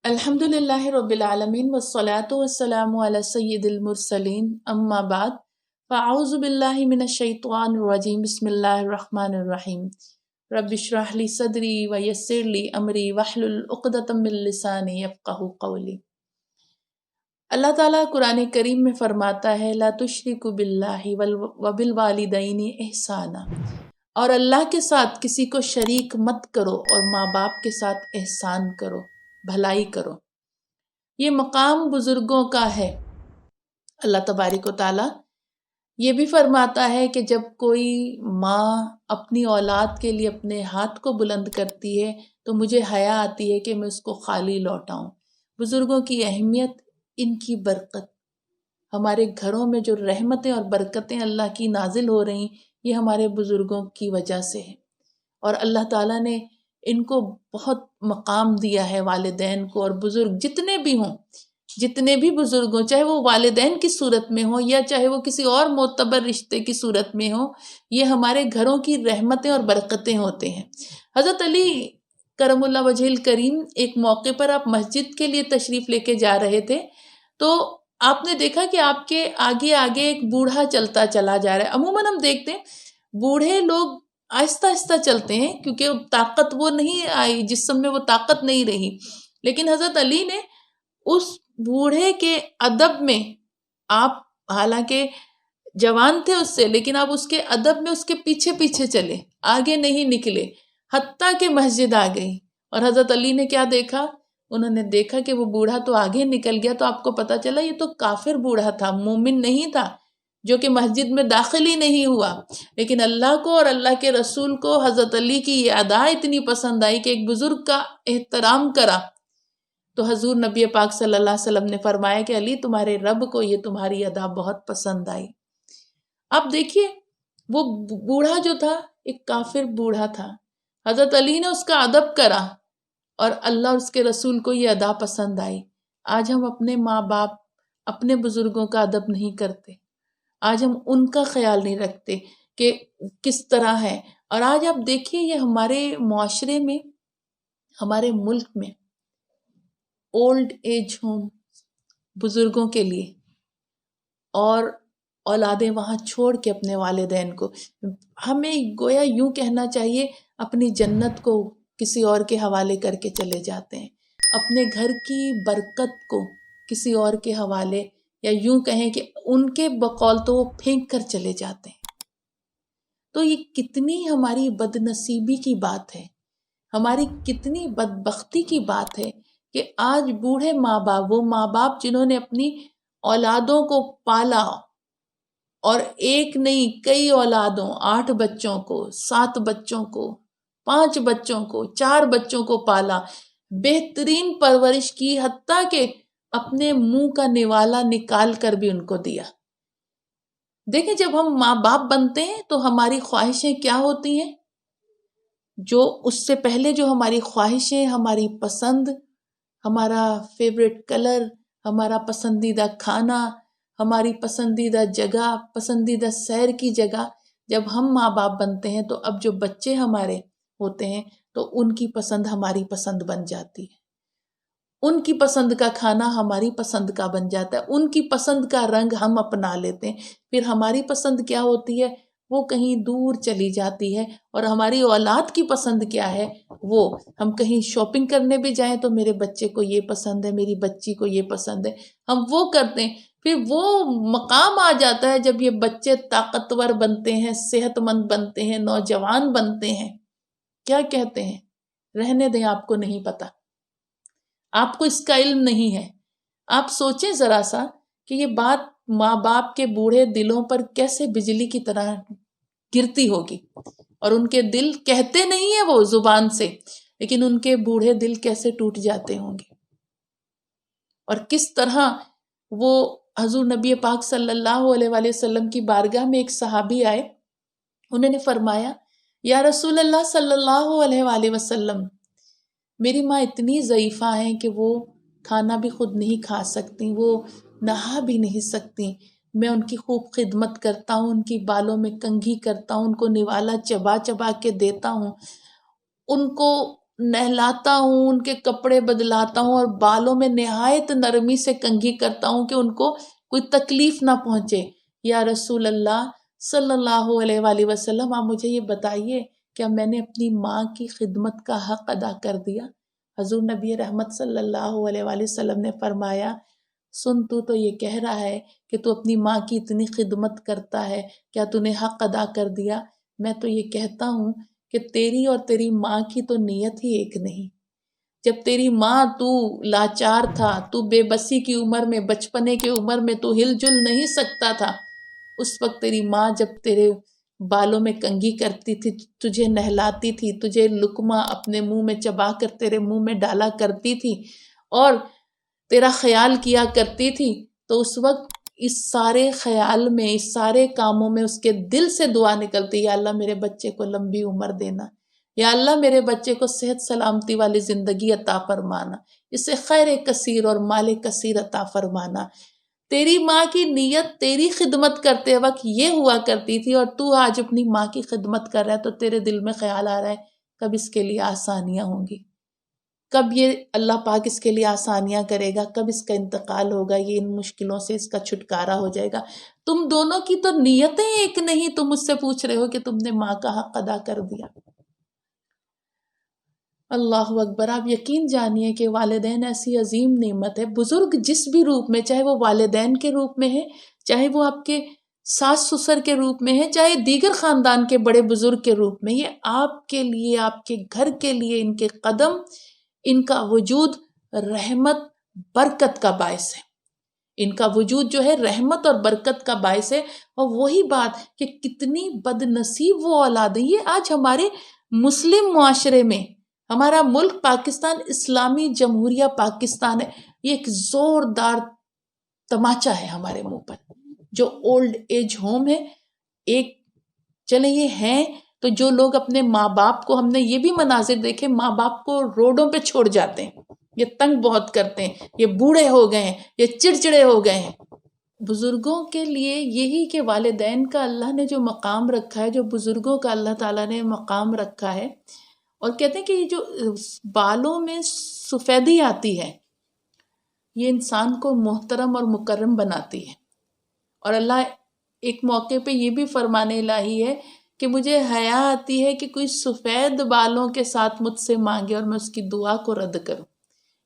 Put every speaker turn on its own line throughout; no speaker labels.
الحمدللہ رب العالمین والصلاة والسلام علی سید المرسلین اما بعد فاعوذ باللہ من الشیطان الرجیم بسم اللہ الرحمن الرحیم رب اشرح لی صدری ویسر لی امری واحلل عقدۃ من لسانی یفقہوا قولی۔ اللہ تعالیٰ قرآن کریم میں فرماتا ہے لا تشرکوا باللہ وبالوالدین احسانا، اور اللہ کے ساتھ کسی کو شریک مت کرو اور ماں باپ کے ساتھ احسان کرو، بھلائی کرو۔ یہ مقام بزرگوں کا ہے۔ اللہ تبارک و تعالیٰ یہ بھی فرماتا ہے کہ جب کوئی ماں اپنی اولاد کے لیے اپنے ہاتھ کو بلند کرتی ہے تو مجھے حیا آتی ہے کہ میں اس کو خالی لوٹاؤں۔ بزرگوں کی اہمیت، ان کی برکت، ہمارے گھروں میں جو رحمتیں اور برکتیں اللہ کی نازل ہو رہی یہ ہمارے بزرگوں کی وجہ سے ہے، اور اللہ تعالیٰ نے ان کو بہت مقام دیا ہے، والدین کو، اور بزرگ جتنے بھی ہوں، جتنے بھی بزرگ ہوں، چاہے وہ والدین کی صورت میں ہوں یا چاہے وہ کسی اور معتبر رشتے کی صورت میں ہوں، یہ ہمارے گھروں کی رحمتیں اور برکتیں ہوتے ہیں۔ حضرت علی کرم اللہ وجہ الکریم ایک موقع پر آپ مسجد کے لیے تشریف لے کے جا رہے تھے، تو آپ نے دیکھا کہ آپ کے آگے آگے ایک بوڑھا چلتا چلا جا رہا ہے۔ عموماً ہم دیکھتے ہیں بوڑھے لوگ آہستہ آہستہ چلتے ہیں کیونکہ طاقت وہ نہیں آئی، جسم میں وہ طاقت نہیں رہی، لیکن حضرت علی نے اس بوڑھے کے ادب میں، آپ حالانکہ جوان تھے اس سے، لیکن آپ اس کے ادب میں اس کے پیچھے پیچھے چلے، آگے نہیں نکلے، حتیٰ کہ مسجد آ گئی۔ اور حضرت علی نے کیا دیکھا؟ انہوں نے دیکھا کہ وہ بوڑھا تو آگے نکل گیا، تو آپ کو پتا چلا یہ تو کافر بوڑھا تھا، مومن نہیں تھا، جو کہ مسجد میں داخل ہی نہیں ہوا۔ لیکن اللہ کو اور اللہ کے رسول کو حضرت علی کی یہ ادا اتنی پسند آئی کہ ایک بزرگ کا احترام کرا، تو حضور نبی پاک صلی اللہ علیہ وسلم نے فرمایا کہ علی تمہارے رب کو یہ تمہاری ادا بہت پسند آئی۔ اب دیکھیے وہ بوڑھا جو تھا ایک کافر بوڑھا تھا، حضرت علی نے اس کا ادب کرا اور اللہ اور اس کے رسول کو یہ ادا پسند آئی۔ آج ہم اپنے ماں باپ، اپنے بزرگوں کا ادب نہیں کرتے، آج ہم ان کا خیال نہیں رکھتے کہ کس طرح ہے۔ اور آج آپ دیکھیے یہ ہمارے معاشرے میں، ہمارے ملک میں اولڈ ایج ہوم بزرگوں کے لیے، اور اولادیں وہاں چھوڑ کے اپنے والدین کو، ہمیں گویا یوں کہنا چاہیے اپنی جنت کو کسی اور کے حوالے کر کے چلے جاتے ہیں، اپنے گھر کی برکت کو کسی اور کے حوالے، یا یوں کہیں کہ ان کے بقول تو وہ پھینک کر چلے جاتے ہیں۔ تو یہ کتنی ہماری بد نصیبی کی بات ہے، ہماری کتنی بدبختی کی بات ہے کہ آج بوڑھے ماں باپ، وہ ماں باپ جنہوں نے اپنی اولادوں کو پالا، اور ایک نہیں کئی اولادوں، 8 بچوں کو، 7 بچوں کو، 5 بچوں کو، 4 بچوں کو پالا، بہترین پرورش کی، حتیٰ کہ اپنے منہ کا نوالا نکال کر بھی ان کو دیا۔ دیکھیں جب ہم ماں باپ بنتے ہیں تو ہماری خواہشیں کیا ہوتی ہیں؟ جو اس سے پہلے جو ہماری خواہشیں، ہماری پسند، ہمارا فیوریٹ کلر، ہمارا پسندیدہ کھانا، ہماری پسندیدہ جگہ، پسندیدہ سیر کی جگہ، جب ہم ماں باپ بنتے ہیں تو اب جو بچے ہمارے ہوتے ہیں تو ان کی پسند ہماری پسند بن جاتی ہے، ان کی پسند کا کھانا ہماری پسند کا بن جاتا ہے، ان کی پسند کا رنگ ہم اپنا لیتے ہیں، پھر ہماری پسند کیا ہوتی ہے وہ کہیں دور چلی جاتی ہے، اور ہماری اولاد کی پسند کیا ہے، وہ ہم کہیں شاپنگ کرنے بھی جائیں تو میرے بچے کو یہ پسند ہے، میری بچی کو یہ پسند ہے، ہم وہ کرتے ہیں۔ پھر وہ مقام آ جاتا ہے جب یہ بچے طاقتور بنتے ہیں، صحت مند بنتے ہیں، نوجوان بنتے ہیں، کیا کہتے ہیں، رہنے دیں، آپ کو نہیں پتا، آپ کو اس کا علم نہیں ہے۔ آپ سوچیں ذرا سا کہ یہ بات ماں باپ کے بوڑھے دلوں پر کیسے بجلی کی طرح گرتی ہوگی، اور ان کے دل کہتے نہیں ہیں وہ زبان سے، لیکن ان کے بوڑھے دل کیسے ٹوٹ جاتے ہوں گے، اور کس طرح وہ حضور نبی پاک صلی اللہ علیہ وآلہ وسلم کی بارگاہ میں ایک صحابی آئے، انہوں نے فرمایا یا رسول اللہ صلی اللہ علیہ وآلہ وسلم، میری ماں اتنی ضعیفہ ہیں کہ وہ کھانا بھی خود نہیں کھا سکتی، وہ نہا بھی نہیں سکتی، میں ان کی خوب خدمت کرتا ہوں، ان کی بالوں میں کنگھی کرتا ہوں، ان کو نوالا چبا چبا کے دیتا ہوں، ان کو نہلاتا ہوں، ان کے کپڑے بدلاتا ہوں، اور بالوں میں نہایت نرمی سے کنگھی کرتا ہوں کہ ان کو کوئی تکلیف نہ پہنچے۔ یا رسول اللہ صلی اللہ علیہ وآلہ وسلم، آپ مجھے یہ بتائیے کیا میں نے اپنی ماں کی خدمت کا حق ادا کر دیا؟ حضور نبی رحمت صلی اللہ علیہ وآلہ وسلم نے فرمایا، سن تو یہ کہہ رہا ہے کہ تو اپنی ماں کی اتنی خدمت کرتا ہے، کیا تو نے حق ادا کر دیا؟ میں تو یہ کہتا ہوں کہ تیری اور تیری ماں کی تو نیت ہی ایک نہیں۔ جب تیری ماں تو لاچار تھا، تو بے بسی کی عمر میں، بچپنے کی عمر میں تو ہل جل نہیں سکتا تھا، اس وقت تیری ماں جب تیرے بالوں میں کنگھی کرتی تھی، تجھے نہلاتی تھی، تجھے لقمہ اپنے منہ میں چبا کر تیرے منہ میں ڈالا کرتی تھی اور تیرا خیال کیا کرتی تھی، تو اس وقت اس سارے خیال میں، اس سارے کاموں میں اس کے دل سے دعا نکلتی، یا اللہ میرے بچے کو لمبی عمر دینا، یا اللہ میرے بچے کو صحت سلامتی والی زندگی عطا فرمانا، اسے خیر کثیر اور مال کثیر عطا فرمانا۔ تیری ماں کی نیت تیری خدمت کرتے وقت یہ ہوا کرتی تھی، اور تو آج اپنی ماں کی خدمت کر رہا ہے، تو تیرے دل میں خیال آ رہا ہے کب اس کے لیے آسانیاں ہوں گی، کب یہ اللہ پاک اس کے لیے آسانیاں کرے گا، کب اس کا انتقال ہوگا، یہ ان مشکلوں سے اس کا چھٹکارا ہو جائے گا۔ تم دونوں کی تو نیتیں ایک نہیں، تم مجھ سے پوچھ رہے ہو کہ تم نے ماں کا حق ادا کر دیا۔ اللہ اکبر! آپ یقین جانیے کہ والدین ایسی عظیم نعمت ہے، بزرگ جس بھی روپ میں، چاہے وہ والدین کے روپ میں ہے، چاہے وہ آپ کے ساس سسر کے روپ میں ہے، چاہے دیگر خاندان کے بڑے بزرگ کے روپ میں، یہ آپ کے لیے، آپ کے گھر کے لیے، ان کے قدم، ان کا وجود رحمت برکت کا باعث ہے۔ ان کا وجود جو ہے رحمت اور برکت کا باعث ہے۔ اور وہی بات کہ کتنی بد نصیب وہ اولاد ہے، یہ آج ہمارے مسلم معاشرے میں، ہمارا ملک پاکستان، اسلامی جمہوریہ پاکستان ہے، یہ ایک زوردار تماچا ہے ہمارے منہ پر۔ جو اولڈ ایج ہوم ہے، ایک چلے یہ ہیں تو جو لوگ اپنے ماں باپ کو، ہم نے یہ بھی مناظر دیکھے، ماں باپ کو روڈوں پہ چھوڑ جاتے ہیں، یہ تنگ بہت کرتے ہیں، یہ بوڑھے ہو گئے ہیں، یہ چڑچڑے ہو گئے ہیں۔ بزرگوں کے لیے یہی کہ والدین کا اللہ نے جو مقام رکھا ہے، جو بزرگوں کا اللہ تعالیٰ نے مقام رکھا ہے، اور کہتے ہیں کہ یہ جو بالوں میں سفیدی آتی ہے، یہ انسان کو محترم اور مکرم بناتی ہے۔ اور اللہ ایک موقع پہ یہ بھی فرمانے الہی ہے کہ مجھے حیا آتی ہے کہ کوئی سفید بالوں کے ساتھ مجھ سے مانگے اور میں اس کی دعا کو رد کروں۔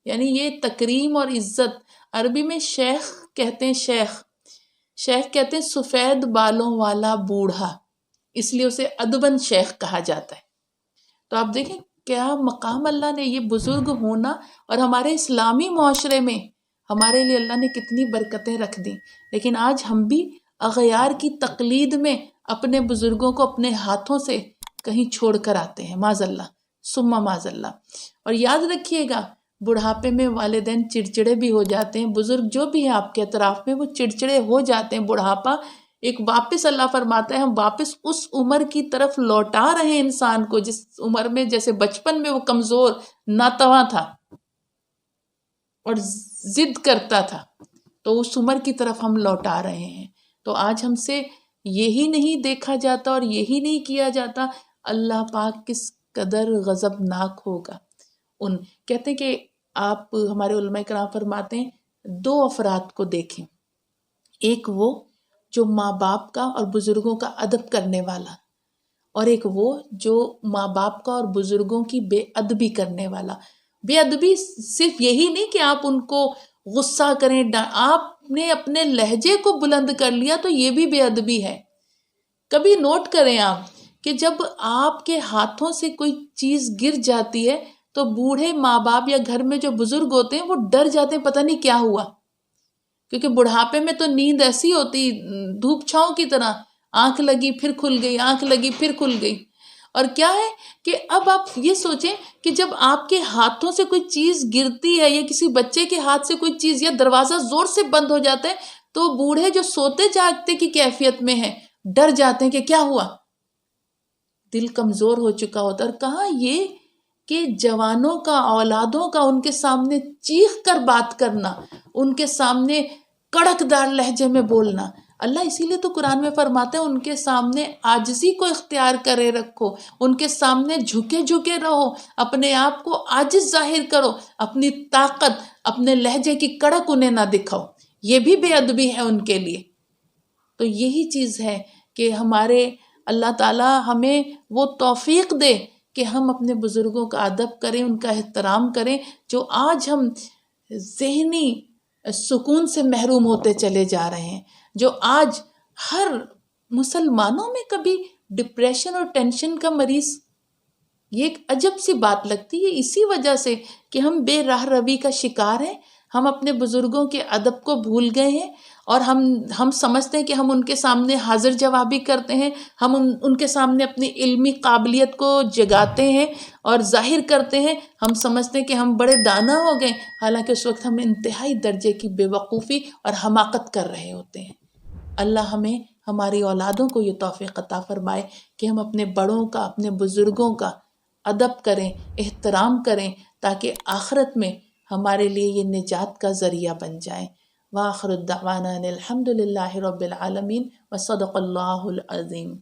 یعنی یہ تکریم اور عزت، عربی میں شیخ کہتے ہیں، شیخ کہتے ہیں سفید بالوں والا بوڑھا، اس لیے اسے ادباً شیخ کہا جاتا ہے۔ تو آپ دیکھیں کیا مقام اللہ نے، یہ بزرگ ہونا، اور ہمارے اسلامی معاشرے میں ہمارے لیے اللہ نے کتنی برکتیں رکھ دی۔ لیکن آج ہم بھی اغیار کی تقلید میں اپنے بزرگوں کو اپنے ہاتھوں سے کہیں چھوڑ کر آتے ہیں، معاذ اللہ ثم معاذ اللہ۔ اور یاد رکھیے گا، بڑھاپے میں والدین چڑچڑے بھی ہو جاتے ہیں، بزرگ جو بھی ہیں آپ کے اطراف میں وہ چڑچڑے ہو جاتے ہیں۔ بڑھاپا ایک واپس اللہ فرماتا ہے ہم واپس اس عمر کی طرف لوٹا رہے ہیں انسان کو جس عمر میں، جیسے بچپن میں وہ کمزور ناتواں تھا اور ضد کرتا تھا، تو اس عمر کی طرف ہم لوٹا رہے ہیں۔ تو آج ہم سے یہی نہیں دیکھا جاتا اور یہی نہیں کیا جاتا، اللہ پاک کس قدر غضبناک ہوگا۔ کہتے ہیں کہ آپ، ہمارے علماء کرام فرماتے ہیں، دو افراد کو دیکھیں، ایک وہ جو ماں باپ کا اور بزرگوں کا ادب کرنے والا، اور ایک وہ جو ماں باپ کا اور بزرگوں کی بے ادبی کرنے والا۔ بے ادبی صرف یہی نہیں کہ آپ ان کو غصہ کریں، آپ نے اپنے لہجے کو بلند کر لیا تو یہ بھی بے ادبی ہے۔ کبھی نوٹ کریں آپ کہ جب آپ کے ہاتھوں سے کوئی چیز گر جاتی ہے تو بوڑھے ماں باپ یا گھر میں جو بزرگ ہوتے ہیں وہ ڈر جاتے ہیں، پتہ نہیں کیا ہوا، کیونکہ بڑھاپے میں تو نیند ایسی ہوتی دھوپ چھاؤں کی طرح، آنکھ لگی پھر کھل گئی، آنکھ لگی پھر کھل گئی۔ اور کیا ہے کہ اب آپ یہ سوچیں کہ جب آپ کے ہاتھوں سے کوئی چیز گرتی ہے، یا کسی بچے کے ہاتھ سے کوئی چیز، یا دروازہ زور سے بند ہو جاتا ہے، تو بوڑھے جو سوتے جاگتے کی کیفیت میں ہیں ڈر جاتے ہیں کہ کیا ہوا، دل کمزور ہو چکا ہوتا ہے۔ اور کہاں یہ کہ جوانوں کا، اولادوں کا ان کے سامنے چیخ کر بات کرنا، ان کے سامنے کڑک دار لہجے میں بولنا، اللہ اسی لیے تو قرآن میں فرماتے ہیں ان کے سامنے عاجزی کو اختیار کرے رکھو، ان کے سامنے جھکے جھکے رہو، اپنے آپ کو عاجز ظاہر کرو، اپنی طاقت، اپنے لہجے کی کڑک انہیں نہ دکھاؤ، یہ بھی بے ادبی ہے ان کے لیے۔ تو یہی چیز ہے کہ ہمارے اللہ تعالیٰ ہمیں وہ توفیق دے کہ ہم اپنے بزرگوں کا ادب کریں، ان کا احترام کریں، جو آج ہم ذہنی سکون سے محروم ہوتے چلے جا رہے ہیں، جو آج ہر مسلمانوں میں کبھی ڈپریشن اور ٹینشن کا مریض، یہ ایک عجب سی بات لگتی ہے، اسی وجہ سے کہ ہم بے راہ روی کا شکار ہیں، ہم اپنے بزرگوں کے ادب کو بھول گئے ہیں، اور ہم سمجھتے ہیں کہ ہم ان کے سامنے حاضر جوابی کرتے ہیں، ہم ان کے سامنے اپنی علمی قابلیت کو جگاتے ہیں اور ظاہر کرتے ہیں، ہم سمجھتے ہیں کہ ہم بڑے دانا ہو گئے، حالانکہ اس وقت ہم انتہائی درجے کی بے وقوفی اور حماقت کر رہے ہوتے ہیں۔ اللہ ہمیں ہماری اولادوں کو یہ توفیق عطا فرمائے کہ ہم اپنے بڑوں کا، اپنے بزرگوں کا ادب کریں، احترام کریں، تاکہ آخرت میں ہمارے لیے یہ نجات کا ذریعہ بن جائیں۔ وآخر الدعوانا الحمد للہ رب العالمین وصدق اللہ العظیم۔